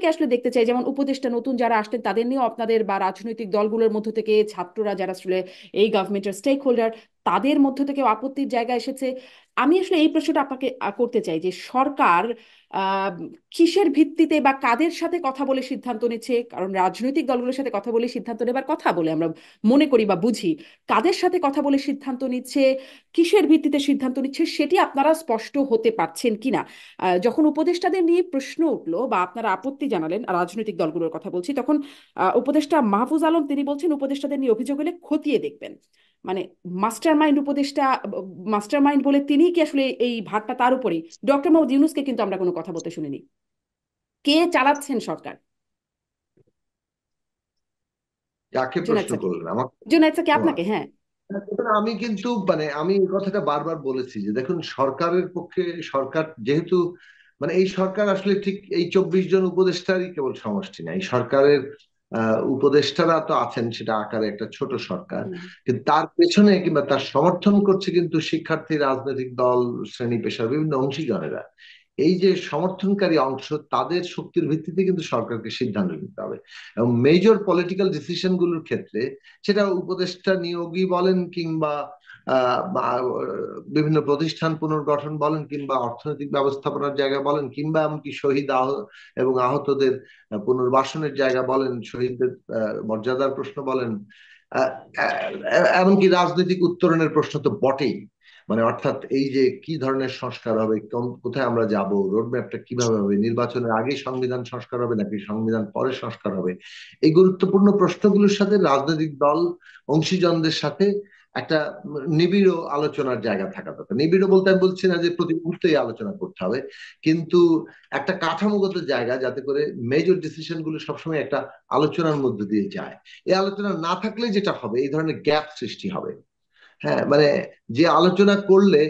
আসলে দেখতে চাই, যেমন উপদেষ্টা নতুন যারা আসতেন তাদের নিয়েও আপনাদের বা রাজনৈতিক দলগুলোর মধ্য থেকে ছাত্ররা যারা আসলে এই গভর্নমেন্টের স্টেক হোল্ডার তাদের মধ্য থেকে আপত্তির জায়গা এসেছে। আমি আসলে এই প্রশ্নটা আপনাকে করতে চাই যে সরকার আহ, কিসের ভিত্তিতে বা কাদের সাথে কথা বলে সিদ্ধান্ত নিচ্ছে, কারণ রাজনৈতিক দলগুলোর সাথে কথা বলে সিদ্ধান্ত নেবার কথা বলে আমরা মনে করি বা বুঝি। কাদের সাথে কথা বলে সিদ্ধান্ত নিচ্ছে, কিসের ভিত্তিতে সিদ্ধান্ত নিচ্ছে, সেটি আপনারা স্পষ্ট হতে পারছেন কিনা। যখন উপদেষ্টাদের নিয়ে প্রশ্ন উঠলো বা আপনারা আপত্তি জানালেন, রাজনৈতিক দলগুলোর কথা বলছি, তখন উপদেষ্টা মাহফুজ আলম তিনি বলছেন উপদেষ্টাদের নিয়ে অভিযোগ হলে খতিয়ে দেখবেন। মানে মাস্টার মাইন্ড উপদেষ্টা, মাস্টার মাইন্ড বলে তিনি কি আসলে এই ভারটা তার উপরেই? ডক্টর মোহাম্মদ ইউনূসকে কিন্তু আমরা কোনো কথা বলতে শুনিনি। কে চালাচ্ছেন সরকার? কাকে জুনায়েদ প্রশ্ন সাকি। করলেন আমাকে? জুনায়েদ সাকি ও আপনাকে, আচ্ছা। হ্যাঁ। এখন আমি কিন্তু আমি এই কথাটা বারবার বলেছি যে দেখুন, সরকারের পক্ষে সরকার যেহেতু এই সরকার আসলে ঠিক এই 24 জন উপদেষ্টারই কেবল সমষ্টি না। এই সরকারের উপদেষ্টারা তো আছেন, সেটা আকারে একটা ছোট সরকার, হুম। কিন্তু তার পেছনে কিংবা তার সমর্থন করছে কিন্তু শিক্ষার্থী, রাজনৈতিক দল, শ্রেণী পেশার বিভিন্ন অংশীজনেরা। এই যে সমর্থনকারী অংশ, তাদের শক্তির ভিত্তিতে কিন্তু সরকারকে সিদ্ধান্ত নিতে হবে। এবং মেজর পলিটিক্যাল ডিসিশন গুলোর ক্ষেত্রে, সেটা উপদেষ্টা নিয়োগই বলেন কিংবা বিভিন্ন প্রতিষ্ঠান পুনর্গঠন বলেন কিংবা অর্থনৈতিক ব্যবস্থাপনার জায়গা বলেন কিংবা এমনকি শহীদ এবং আহতদের পুনর্বাসনের জায়গা বলেন, শহীদদের মর্যাদার প্রশ্ন বলেন, আহ, এমনকি রাজনৈতিক উত্তরণের প্রশ্ন তো বটেই। অর্থাৎ এই যে কি ধরনের সংস্কার হবে, কোথায় আমরা যাব, রোডম্যাপটা কিভাবে হবে, নির্বাচনের আগে সংবিধান সংস্কার হবে নাকি সংবিধান পরে সংস্কার হবে, এই গুরুত্বপূর্ণ প্রশ্নগুলোর সাথে রাজনৈতিক দল অংশীজনদের সাথে একটা নিবিড় আলোচনার জায়গা থাকা দরকার। নিবিড় বলতে আমি বলছি না যে প্রতি মুহূর্তেই আলোচনা করতে হবে, কিন্তু একটা কাঠামোগত জায়গা, যাতে করে মেজর ডিসিশন গুলো সবসময় একটা আলোচনার মধ্য দিয়ে যায়। এই আলোচনা না থাকলে যেটা হবে, এই ধরনের গ্যাপ সৃষ্টি হবে। হ্যাঁ, যে আলোচনা করলে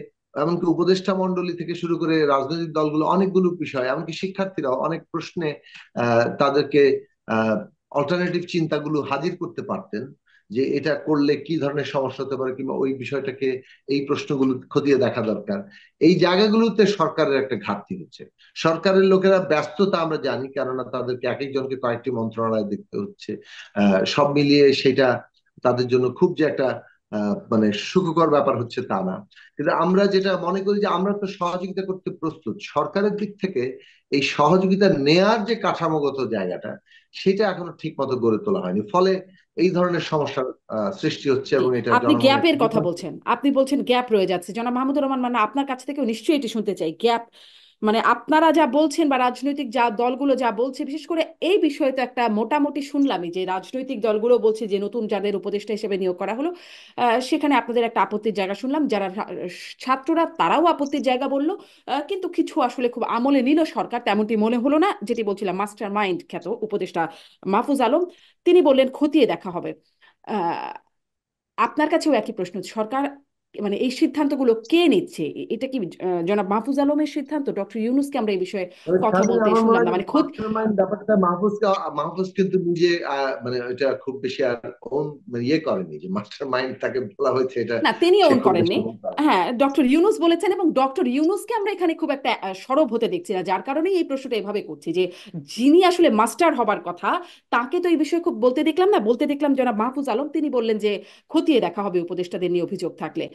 এমনকি উপদেষ্টা মন্ডলী থেকে শুরু করে রাজনৈতিক দলগুলো অনেকগুলো বিষয়, এমনকি শিক্ষার্থীরাও অনেক প্রশ্নে তাদেরকে অল্টারনেটিভ চিন্তাগুলো হাজির করতে পারতেন, যে এটা করলে কি ধরনের সমস্যা হতে পারে কিংবা ওই বিষয়টাকে, এই প্রশ্নগুলো খতিয়ে দেখা দরকার। এই জায়গাগুলোতে সরকারের একটা ঘাটতি হচ্ছে। সরকারের লোকেরা ব্যস্ততা আমরা জানি, কেননা তাদেরকে এক একজনকে কয়েকটি মন্ত্রণালয় দেখতে হচ্ছে। সব মিলিয়ে সেটা তাদের জন্য খুব যে একটা সুখকর ব্যাপার হচ্ছে তা না। কিন্তু আমরা যেটা মনে করি যে আমরা তো সহযোগিতা করতে প্রস্তুত, সরকারের দিক থেকে এই সহযোগিতা নেয়ার যে কাঠামোগত জায়গাটা, সেটা এখনো ঠিক মতো গড়ে তোলা হয়নি, ফলে এই ধরনের সমস্যার সৃষ্টি হচ্ছে জি। এবং এটা আপনি জনমনে গ্যাপের একটা কথা বিভ্রান্তি। বলছেন, আপনি বলছেন গ্যাপ রয়ে যাচ্ছে। জনাব মাহমুদুর রহমান, মানে আপনার কাছ থেকেও নিশ্চয়ই এটি শুনতে চাই, গ্যাপ মানে আপনারা যা বলছেন বা রাজনৈতিক যা দলগুলো যা বলছে, বিশেষ করে এই বিষয়ে তো একটা মোটামুটি শুনলামই যে রাজনৈতিক দলগুলো বলছে যে নতুন যাদের উপদেষ্টা হিসেবে নিয়োগ করা হলো সেখানে আপনাদের একটা আপত্তির জায়গা শুনলাম, যারা ছাত্ররা তারাও আপত্তির জায়গা বললো। কিন্তু কিছু আসলে খুব আমলে নিল সরকার তেমনটি মনে হলো না। যেটি বলছিলাম, মাস্টার মাইন্ড খ্যাত উপদেষ্টা মাহফুজ আলম তিনি বললেন খতিয়ে দেখা হবে। আপনার কাছেও একই প্রশ্ন, সরকার মানে এই সিদ্ধান্তগুলো কে নিচ্ছে? এটা কি জনাব মাহফুজ আলমের সিদ্ধান্ত? ডক্টর ইউনূসকে আমরা এই বিষয়ে কথা সাথে বলতে আমার মনে শুনলাম হয় না, মানে খোদ। মাস্টার মাইন্ড ব্যাপারটা মাহফুজ কিন্তু নিজে এটা খুব বেশি আর own ইয়ে করেনি, যে মাস্টার মাইন্ড তাকে বলা হয়েছে, এটা না, তিনি সে ওন খুব বেশি করেননি। own করে। হ্যাঁ, ডক্টর ইউনূস বলেছেন, এবং ডক্টর ইউনূসকে আমরা এখানে খুব একটা সরব হতে দেখছি না, যার কারণেই এই প্রশ্নটা এভাবে করছি যে যিনি আসলে মাস্টার হবার কথা তাকে তো এই বিষয়ে খুব বলতে দেখলাম না। বলতে দেখলাম জনাব মাহফুজ আলম, তিনি বললেন যে খতিয়ে দেখা হবে উপদেষ্টাদের নিয়ে অভিযোগ থাকলে।